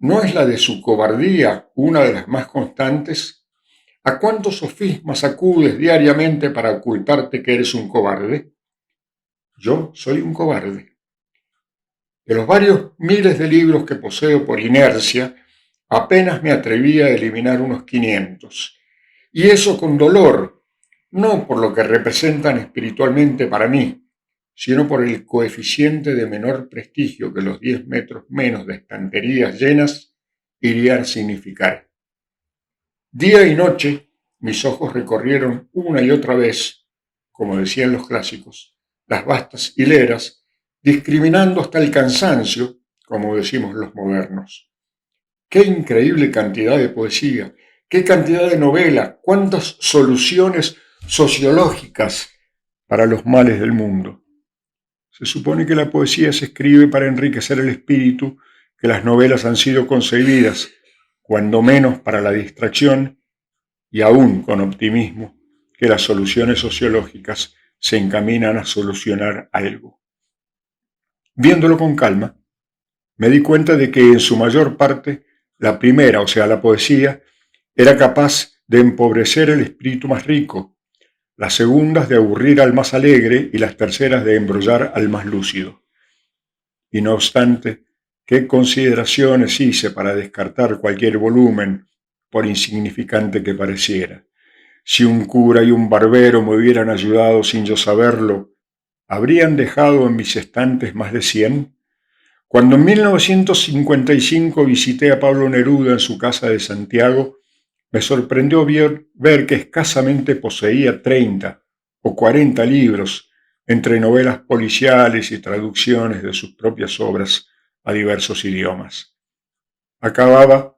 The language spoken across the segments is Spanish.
¿No es la de su cobardía una de las más constantes? ¿A cuántos sofismas acudes diariamente para ocultarte que eres un cobarde? Yo soy un cobarde. De los varios miles de libros que poseo por inercia, apenas me atreví a eliminar unos 500. Y eso con dolor, no por lo que representan espiritualmente para mí, sino por el coeficiente de menor prestigio que los 10 metros menos de estanterías llenas irían a significar. Día y noche mis ojos recorrieron una y otra vez, como decían los clásicos, las vastas hileras, discriminando hasta el cansancio, como decimos los modernos. ¡Qué increíble cantidad de poesía! ¡Qué cantidad de novelas! ¡Cuántas soluciones sociológicas para los males del mundo! Se supone que la poesía se escribe para enriquecer el espíritu, que las novelas han sido concebidas, cuando menos para la distracción, y aún con optimismo, que las soluciones sociológicas se encaminan a solucionar algo. Viéndolo con calma, me di cuenta de que en su mayor parte la primera, o sea, la poesía, era capaz de empobrecer el espíritu más rico, las segundas de aburrir al más alegre y las terceras de embrollar al más lúcido. Y no obstante, ¿qué consideraciones hice para descartar cualquier volumen, por insignificante que pareciera? Si un cura y un barbero me hubieran ayudado sin yo saberlo, ¿habrían dejado en mis estantes más de 100? Cuando en 1955 visité a Pablo Neruda en su casa de Santiago, me sorprendió ver que escasamente poseía 30 o 40 libros, entre novelas policiales y traducciones de sus propias obras a diversos idiomas. Acababa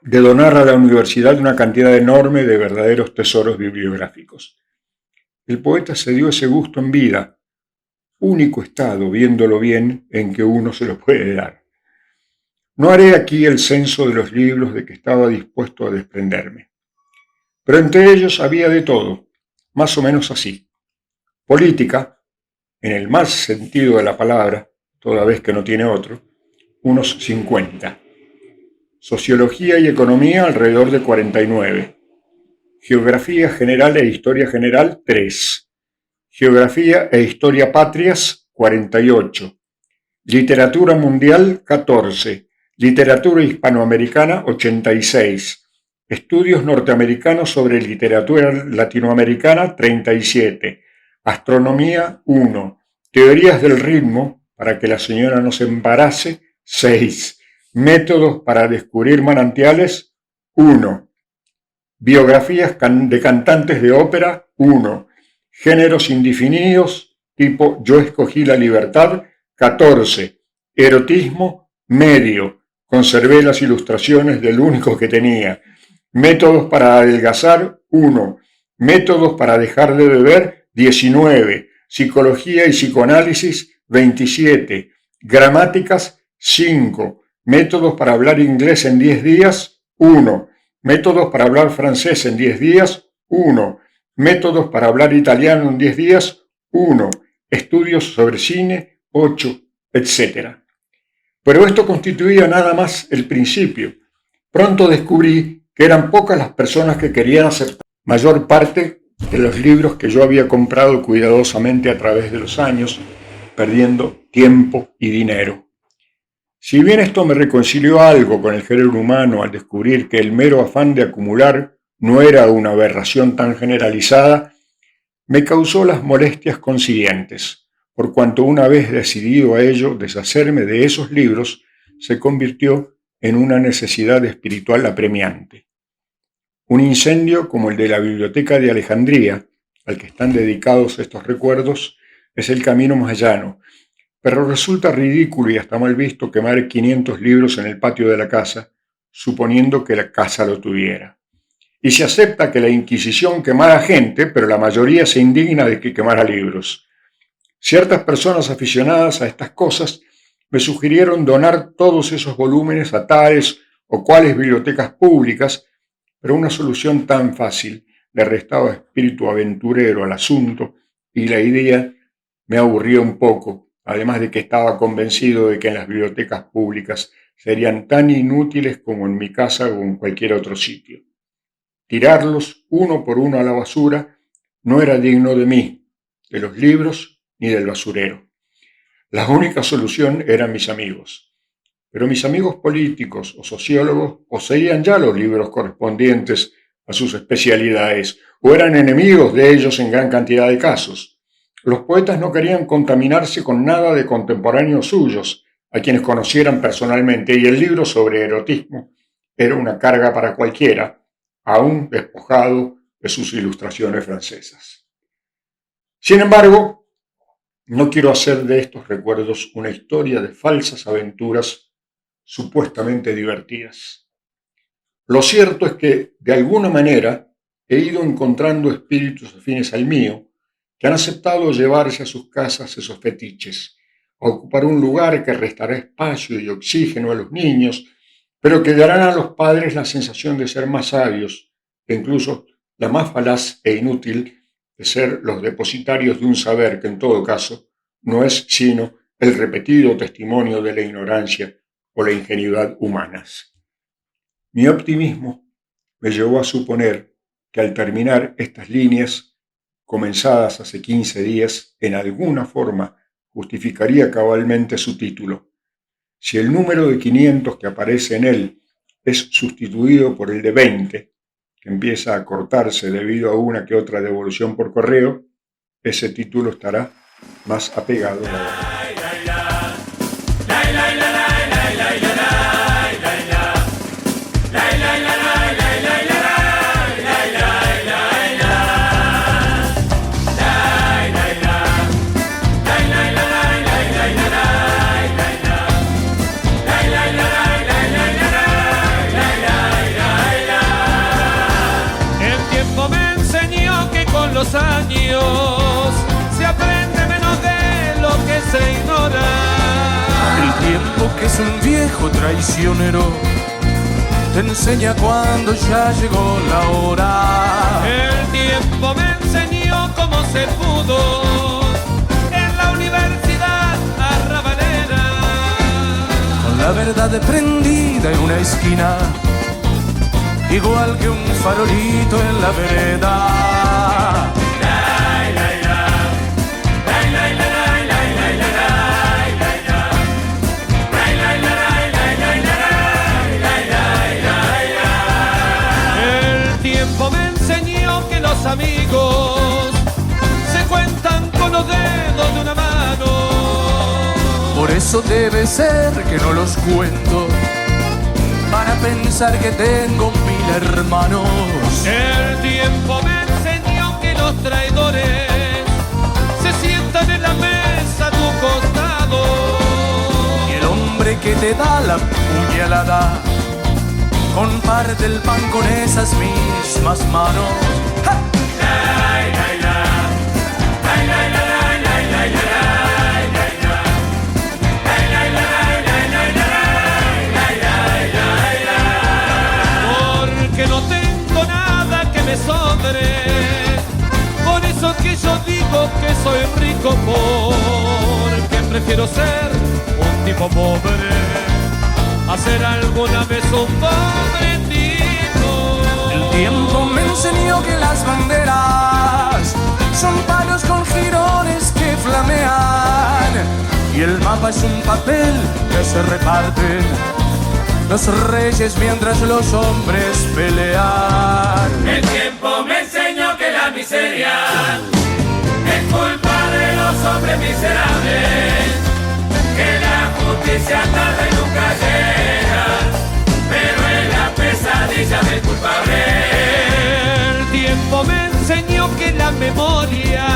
de donar a la universidad una cantidad enorme de verdaderos tesoros bibliográficos. El poeta se dio ese gusto en vida, único estado, viéndolo bien, en que uno se lo puede dar. No haré aquí el censo de los libros de que estaba dispuesto a desprenderme, pero entre ellos había de todo, más o menos así. Política, en el mal sentido de la palabra, toda vez que no tiene otro, unos 50. Sociología y economía alrededor de 49. Geografía general e historia general 3. Geografía e historia patrias 48. Literatura mundial 14. Literatura hispanoamericana 86. Estudios norteamericanos sobre literatura latinoamericana 37. Astronomía 1. Teorías del ritmo para que la señora no se embarace 6. Métodos para descubrir manantiales 1. Biografías de cantantes de ópera 1. Géneros indefinidos tipo Yo escogí la libertad 14. Erotismo medio. Conservé las ilustraciones del único que tenía. Métodos para adelgazar 1. Métodos para dejar de beber 19. Psicología y psicoanálisis 27. Gramáticas 5. Métodos para hablar inglés en 10 días 1. Métodos para hablar francés en 10 días 1. Métodos para hablar italiano en 10 días 1. Estudios sobre cine 8, etc. Pero esto constituía nada más el principio. Pronto descubrí que eran pocas las personas que querían aceptar la mayor parte de los libros que yo había comprado cuidadosamente a través de los años, perdiendo tiempo y dinero. Si bien esto me reconcilió algo con el género humano al descubrir que el mero afán de acumular no era una aberración tan generalizada, me causó las molestias consiguientes, por cuanto una vez decidido a ello deshacerme de esos libros, se convirtió en una necesidad espiritual apremiante. Un incendio como el de la Biblioteca de Alejandría, al que están dedicados estos recuerdos, es el camino más llano, pero resulta ridículo y hasta mal visto quemar 500 libros en el patio de la casa, suponiendo que la casa lo tuviera. Y se acepta que la Inquisición quemara gente, pero la mayoría se indigna de que quemara libros. Ciertas personas aficionadas a estas cosas me sugirieron donar todos esos volúmenes a tales o cuales bibliotecas públicas, pero una solución tan fácil le restaba espíritu aventurero al asunto y la idea me aburría un poco, además de que estaba convencido de que en las bibliotecas públicas serían tan inútiles como en mi casa o en cualquier otro sitio. Tirarlos uno por uno a la basura no era digno de mí, de los libros ni del basurero. La única solución eran mis amigos. Pero mis amigos políticos o sociólogos poseían ya los libros correspondientes a sus especialidades o eran enemigos de ellos en gran cantidad de casos. Los poetas no querían contaminarse con nada de contemporáneos suyos, a quienes conocieran personalmente, y el libro sobre erotismo era una carga para cualquiera, aún despojado de sus ilustraciones francesas. Sin embargo, no quiero hacer de estos recuerdos una historia de falsas aventuras supuestamente divertidas. Lo cierto es que, de alguna manera, he ido encontrando espíritus afines al mío que han aceptado llevarse a sus casas esos fetiches, a ocupar un lugar que restará espacio y oxígeno a los niños, pero que darán a los padres la sensación de ser más sabios, e incluso la más falaz e inútil de ser los depositarios de un saber que en todo caso no es sino el repetido testimonio de la ignorancia o la ingenuidad humanas. Mi optimismo me llevó a suponer que al terminar estas líneas, comenzadas hace 15 días, en alguna forma justificaría cabalmente su título. Si el número de 500 que aparece en él es sustituido por el de 20, que empieza a cortarse debido a una que otra devolución por correo, ese título estará más apegado a la verdad. Los años se aprende menos de lo que se ignora. El tiempo, que es un viejo traicionero, te enseña cuando ya llegó la hora. El tiempo me enseñó cómo se pudo en la universidad arrabalera, Con la verdad prendida en una esquina, igual que un farolito en la vereda. El tiempo me enseñó que los amigos se cuentan con los dedos de una mano. Por eso debe ser que no los cuento, para pensar que tengo 1000 hermanos. El tiempo me enseñó que los traidores se sientan en la mesa a tu costado. Y el hombre que te da la puñalada comparte el pan con esas mismas manos. ¡Ja! Porque no tengo nada que me sobre, por eso que yo digo que soy rico, porque prefiero ser un tipo pobre a ser alguna vez un pobre tipo. El tiempo me enseñó que las banderas son palos con jirones que flamean, y el mapa es un papel que se reparten los reyes mientras los hombres pelean. El tiempo me enseñó que la miseria es culpa de los hombres miserables, que la justicia tarda y nunca llega, pero es la pesadilla del culpable. El tiempo me enseñó que la memoria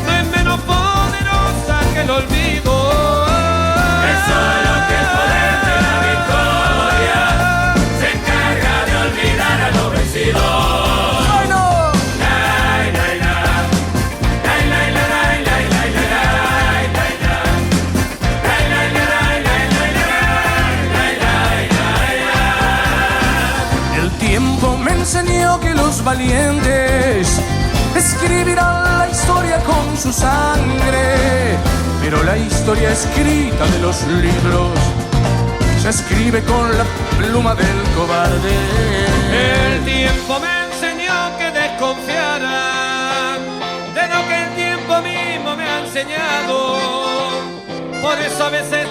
no es menos poderosa que el olvido. Es solo que el poder de la victoria se encarga de olvidar a los vencidos. Enseñó que los valientes escribirán la historia con su sangre, pero la historia escrita de los libros se escribe con la pluma del cobarde. El tiempo me enseñó que desconfiara de lo que el tiempo mismo me ha enseñado. Por eso a veces